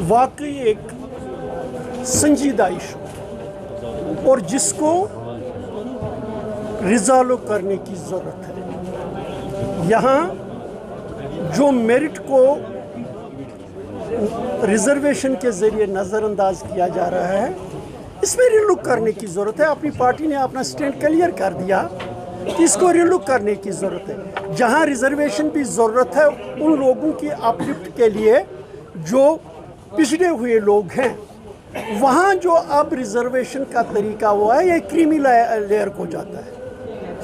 वाकई एक संजीदा इशू और जिसको रिजॉल्व करने की ज़रूरत है। यहाँ जो मेरिट को रिजर्वेशन के ज़रिए नज़रअंदाज किया जा रहा है, इसमें रिलुक करने की ज़रूरत है। अपनी पार्टी ने अपना स्टैंड क्लियर कर दिया कि इसको रिलुक करने की ज़रूरत है। जहाँ रिजर्वेशन की ज़रूरत है उन लोगों की अपलिफ्ट के लिए जो पिछड़े हुए लोग हैं, वहाँ जो अब रिजर्वेशन का तरीका हुआ है ये क्रीमी लेयर को जाता है।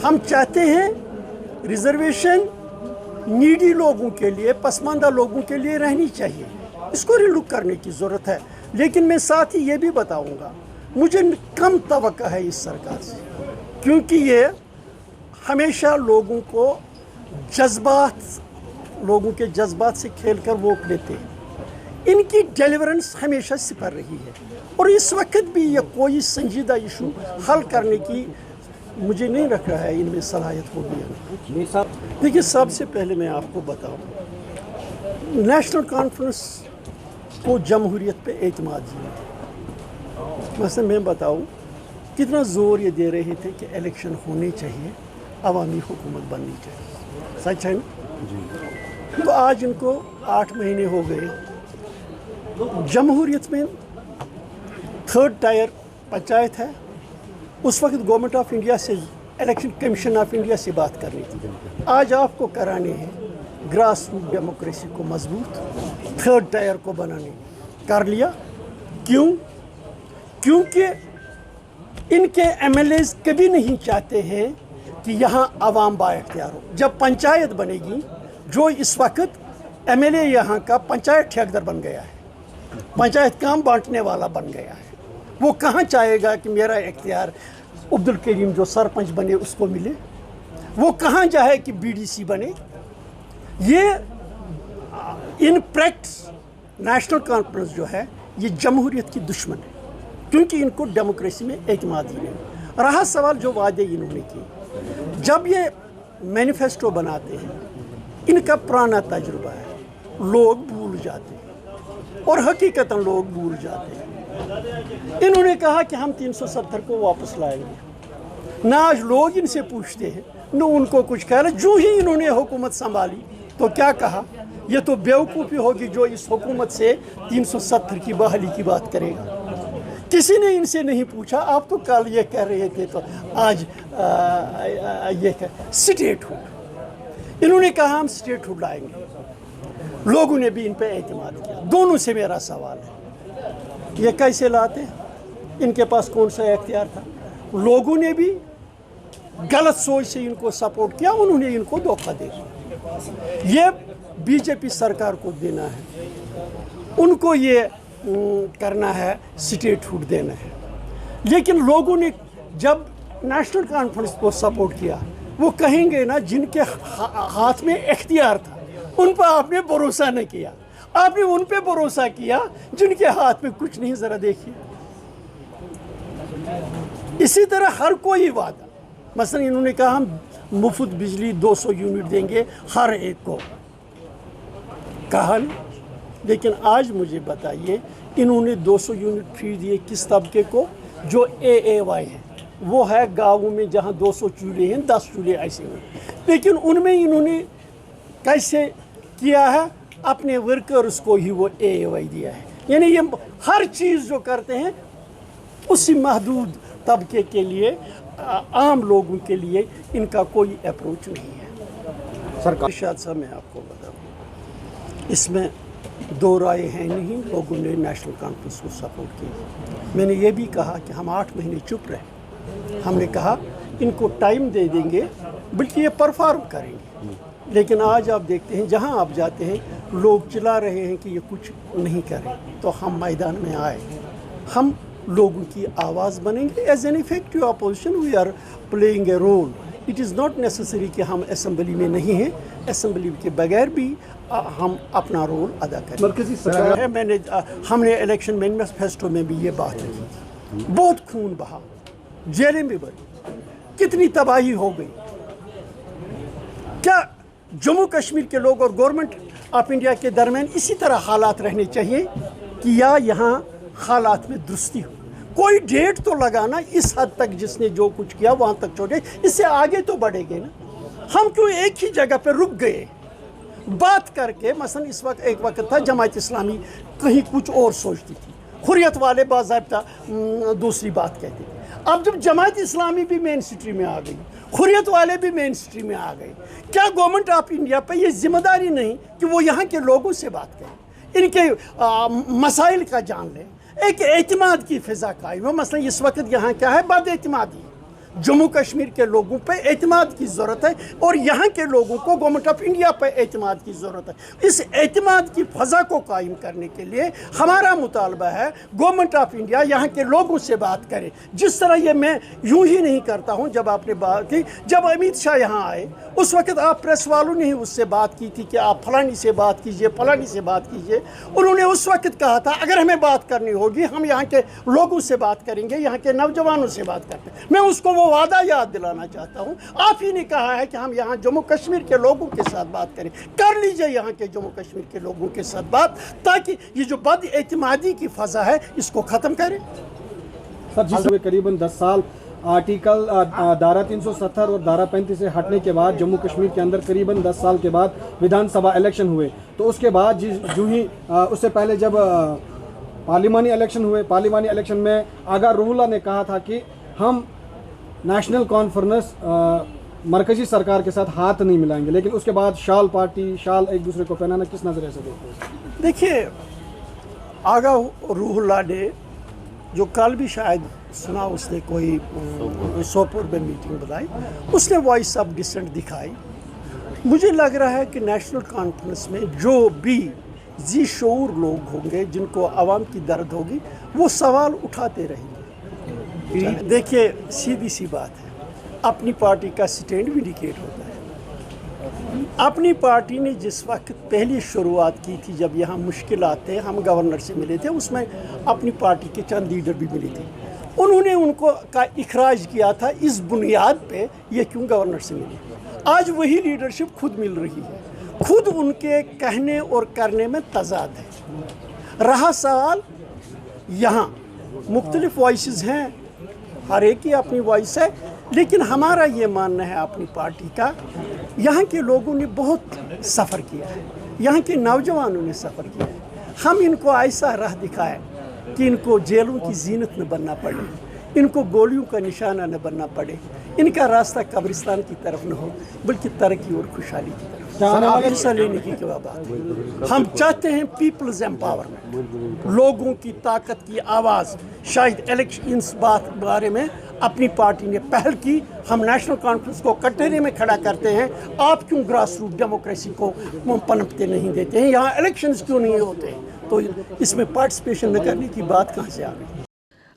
हम चाहते हैं रिजर्वेशन नीडी लोगों के लिए, पसमानदा लोगों के लिए रहनी चाहिए, इसको रिलुक करने की ज़रूरत है। लेकिन मैं साथ ही ये भी बताऊंगा, मुझे कम तवक्को है इस सरकार से, क्योंकि ये हमेशा लोगों के जज्बात से खेलकर वोट लेते हैं। इनकी डिलीवरेंस हमेशा सिपर रही है और इस वक्त भी ये कोई संजीदा इशू हल करने की मुझे नहीं रख रहा है इनमें सलाहियत होगी। देखिए, सबसे पहले मैं आपको बताऊं, नेशनल कॉन्फ्रेंस को जमहूरियत पे एतमाद नहीं। वैसे मैं बताऊं कितना ज़ोर ये दे रहे थे कि इलेक्शन होने चाहिए, अवामी हुकूमत बननी चाहिए। सच है ना? तो आज इनको 8 महीने हो गए। जमहूरियत में 3rd टायर पंचायत है, उस वक्त गवर्नमेंट ऑफ इंडिया से, इलेक्शन कमीशन ऑफ इंडिया से बात करनी थी। आज आपको कराने हैं ग्रास रूट डेमोक्रेसी को मजबूत, 3rd टायर को बनाने कर लिया। क्यों? क्योंकि इनके MLAs कभी नहीं चाहते हैं कि यहाँ आवाम बाइख्तियार हो। जब पंचायत बनेगी, जो इस वक्त MLA यहाँ का पंचायत ठेकेदार बन गया है, पंचायत काम बांटने वाला बन गया है, वो कहाँ चाहेगा कि मेरा इख्तियार अब्दुल करीम जो सरपंच बने उसको मिले? वो कहाँ चाहे कि BDC बने? ये इन प्रैक्टिस नेशनल कॉन्फ्रेंस जो है ये जमहूरियत की दुश्मन है, क्योंकि इनको डेमोक्रेसी में एतमाद ही नहीं। रहा सवाल जो वादे इन्होंने किए, जब ये मैनिफेस्टो बनाते हैं, इनका पुराना तजुर्बा है, लोग भूल जाते हैं और हकीकतन लोग भूल जाते हैं। इन्होंने कहा कि हम 370 को वापस लाएंगे। ना आज लोग इनसे पूछते हैं, न उनको कुछ कह रहे। जो ही इन्होंने हुकूमत संभाली तो क्या कहा, ये तो बेवकूफ़ी होगी जो इस हुकूमत से 370 की बहाली की बात करेगा। किसी ने इनसे नहीं पूछा। आप तो कल ये कह रहे थे तो आज ये स्टेटहुड, इन्होंने कहा हम स्टेटहुड लाएंगे। लोगों ने भी इन पर एतमाद किया। दोनों से मेरा सवाल है, ये कैसे लाते? इनके पास कौन सा इख्तियार था? लोगों ने भी गलत सोच से इनको सपोर्ट किया, उन्होंने इनको धोखा दे दिया। ये बीजेपी सरकार को देना है, उनको ये करना है, स्टेटहुड देना है। लेकिन लोगों ने जब नेशनल कॉन्फ्रेंस को सपोर्ट किया, वो कहेंगे ना जिनके हाथ में इख्तियार था उन पर आपने भरोसा नहीं किया, आपने उन पे भरोसा किया जिनके हाथ में कुछ नहीं। ज़रा देखिए, इसी तरह हर कोई वादा, मसलन इन्होंने कहा हम मुफ्त बिजली 200 यूनिट देंगे हर एक को, कहा नहीं। लेकिन आज मुझे बताइए, इन्होंने 200 यूनिट फ्री दिए किस तबके को? जो AAY है, वो है गाँवों में जहाँ 200 चूल्हे हैं, 10 चूल्हे ऐसे हैं। लेकिन उनमें इन्होंने कैसे किया है? अपने वर्कर्स को ही वो AAY दिया है। यानी ये हर चीज़ जो करते हैं उसी महदूद तबके के लिए, आम लोगों के लिए इनका कोई अप्रोच नहीं है। सरकार शायद साहब मैं आपको बताऊँ, इसमें दो राय हैं नहीं। लोगों ने नेशनल कॉन्फ्रेंस को सपोर्ट किया। मैंने ये भी कहा कि हम 8 महीने चुप रहे। हमने कहा इनको टाइम दे देंगे, बल्कि ये परफॉर्म करेंगे। लेकिन आज आप देखते हैं, जहां आप जाते हैं लोग चिल्ला रहे हैं कि ये कुछ नहीं करें। तो हम मैदान में आए, हम लोगों की आवाज़ बनेंगे। As an effective opposition we are playing a role. It is not necessary कि हम असम्बली में नहीं हैं, असम्बली के बगैर भी हम अपना रोल अदा करें। मरकज़ी सरकार है, हमने इलेक्शन मैनिफेस्टो में भी ये बात रखी थी। बहुत खून बहा, जेलें भी भरी, कितनी तबाही हो गई। क्या जम्मू कश्मीर के लोग और गवर्नमेंट ऑफ इंडिया के दरमियान इसी तरह हालात रहने चाहिए? किया यहाँ हालात में दुरुस्ती हो। कोई डेट तो लगाना, इस हद तक जिसने जो कुछ किया वहाँ तक छोड़े, इससे आगे तो बढ़ेंगे ना। हम क्यों एक ही जगह पे रुक गए बात करके? मसलन इस वक्त एक वक्त था जमात इस्लामी कहीं कुछ और सोचती थी, हुर्रियत वाले बाज़ाब्ता दूसरी बात कहते थे। अब जब जमात इस्लामी भी मेन स्ट्रीम में आ गई, हुर्रियत वाले भी मेन स्ट्रीम में आ गए, क्या गवर्नमेंट ऑफ इंडिया पे ये जिम्मेदारी नहीं कि वो यहाँ के लोगों से बात करें, इनके मसाइल का जान लें, एक एतमाद की फ़िज़ा कायम हो? मसलन इस वक्त यहाँ क्या है, बदएतमादी। जम्मू कश्मीर के लोगों पे एतमाद की ज़रूरत है और यहाँ के लोगों को गवर्नमेंट ऑफ इंडिया पे एतमाद की ज़रूरत है। इस एतमाद की फ़ज़ा को कायम करने के लिए हमारा मुतालबा है गवर्नमेंट ऑफ इंडिया यहाँ के लोगों से बात करे। जिस तरह ये मैं यूं ही नहीं करता हूँ, जब आपने बात की, जब अमित शाह यहाँ आए उस वक्त आप प्रेस वालों ने ही उससे बात की थी कि आप फलानी से बात कीजिए, फलानी से बात कीजिए। उन्होंने उस वक्त कहा था अगर हमें बात करनी होगी हम यहाँ के लोगों से बात करेंगे, यहाँ के नौजवानों से बात करते हैं। मैं उसको वो वादा याद दिलाना चाहता हूँ। आप ही ने कहा है कि हम यहाँ जम्मू कश्मीर के लोगों के साथ बात करें, कर लीजिए यहाँ के जम्मू कश्मीर के लोगों के साथ बात, ताकि ये जो बदएतमादी की फ़ज़ा है इसको ख़त्म करें। सर, जिस करीबन 10 साल आर्टिकल धारा 370 और धारा 35 से हटने के बाद जम्मू कश्मीर के अंदर करीबन 10 साल के बाद विधानसभा इलेक्शन हुए, तो उसके बाद जो ही उससे पहले जब पार्लिमानी इलेक्शन हुए, पार्लिमानी इलेक्शन में आगा रूहुल्लाह ने कहा था कि हम नेशनल कॉन्फ्रेंस मरकजी सरकार के साथ हाथ नहीं मिलाएंगे, लेकिन उसके बाद शाल पार्टी, शाल एक दूसरे को पहनाना किस नज़रिए से देखते हैं? देखिए, आगा रूहुल्लाह ने जो कल भी शायद सुना, उसने कोई सोपुर में मीटिंग बुलाई, उसने वॉइस ऑफ डिसेंट दिखाई। मुझे लग रहा है कि नेशनल कॉन्फ्रेंस में जो भी जी शऊर लोग होंगे, जिनको आवाम की दर्द होगी, वो सवाल उठाते रहेंगे। देखिए, सीधी सी बात है, अपनी पार्टी का स्टैंड भी इंडिकेट होता है। अपनी पार्टी ने जिस वक्त पहली शुरुआत की थी, जब यहाँ मुश्किलात थे, हम गवर्नर से मिले थे, उसमें अपनी पार्टी के चंद लीडर भी मिले थे। उन्होंने उनको का इखराज किया था इस बुनियाद पे ये क्यों गवर्नर से मिले। आज वही लीडरशिप खुद मिल रही है, खुद उनके कहने और करने में तजाद है। रहा सवाल, यहाँ मुख्तलिफ वॉइसेस हैं, हर एक की अपनी वॉइस है, लेकिन हमारा ये मानना है अपनी पार्टी का, यहाँ के लोगों ने बहुत सफ़र किया है, यहाँ के नौजवानों ने सफ़र किया है। हम इनको ऐसा राह दिखाएं कि इनको जेलों की जीनत न बनना पड़े, इनको गोलियों का निशाना न बनना पड़े, इनका रास्ता कब्रिस्तान की तरफ न हो बल्कि तरक्की और खुशहाली की तरफ। हिस्सा लेने की क्या बात है? हम चाहते हैं पीपल्स एम्पावरमेंट, लोगों की ताकत की आवाज़। शायद इलेक्शन इस बात बारे में अपनी पार्टी ने पहल की, हम नेशनल कॉन्फ्रेंस को कटघरे में खड़ा करते हैं। आप क्यों ग्रास रूट डेमोक्रेसी को पनपते नहीं देते हैं? यहाँ इलेक्शंस क्यों नहीं होते? तो इसमें पार्टिसिपेशन न करने की बात कहाँ से आ गई?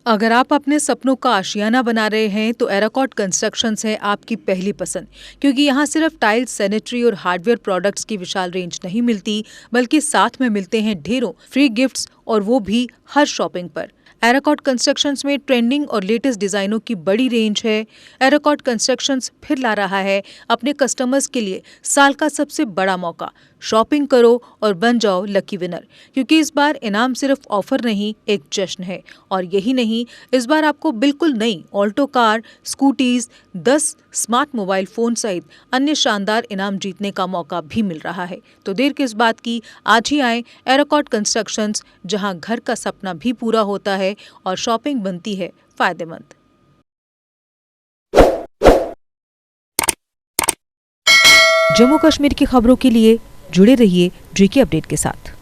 अगर आप अपने सपनों का आशियाना बना रहे हैं तो एराकॉट कंस्ट्रक्शंस है आपकी पहली पसंद, क्योंकि यहाँ सिर्फ टाइल्स, सैनिटरी और हार्डवेयर प्रोडक्ट्स की विशाल रेंज नहीं मिलती, बल्कि साथ में मिलते हैं ढेरों फ्री गिफ्ट्स, और वो भी हर शॉपिंग पर। एराकॉट कंस्ट्रक्शंस में ट्रेंडिंग और लेटेस्ट डिजाइनों की बड़ी रेंज है। एराकॉट कंस्ट्रक्शंस फिर ला रहा है अपने कस्टमर्स के लिए साल का सबसे बड़ा मौका। शॉपिंग करो और बन जाओ लकी विनर, क्योंकि इस बार इनाम सिर्फ ऑफर नहीं, एक जश्न है। और यही नहीं, इस बार आपको बिल्कुल नई Alto car, scooties, 10 smart mobile phone सहित अन्य शानदार इनाम जीतने का मौका भी मिल रहा है। तो देर किस बात की, आज ही आए एराकॉट कंस्ट्रक्शंस, जहां घर का सपना भी पूरा होता है और शॉपिंग बनती है फायदेमंद। जम्मू कश्मीर की खबरों के लिए जुड़े रहिए GK अपडेट के साथ।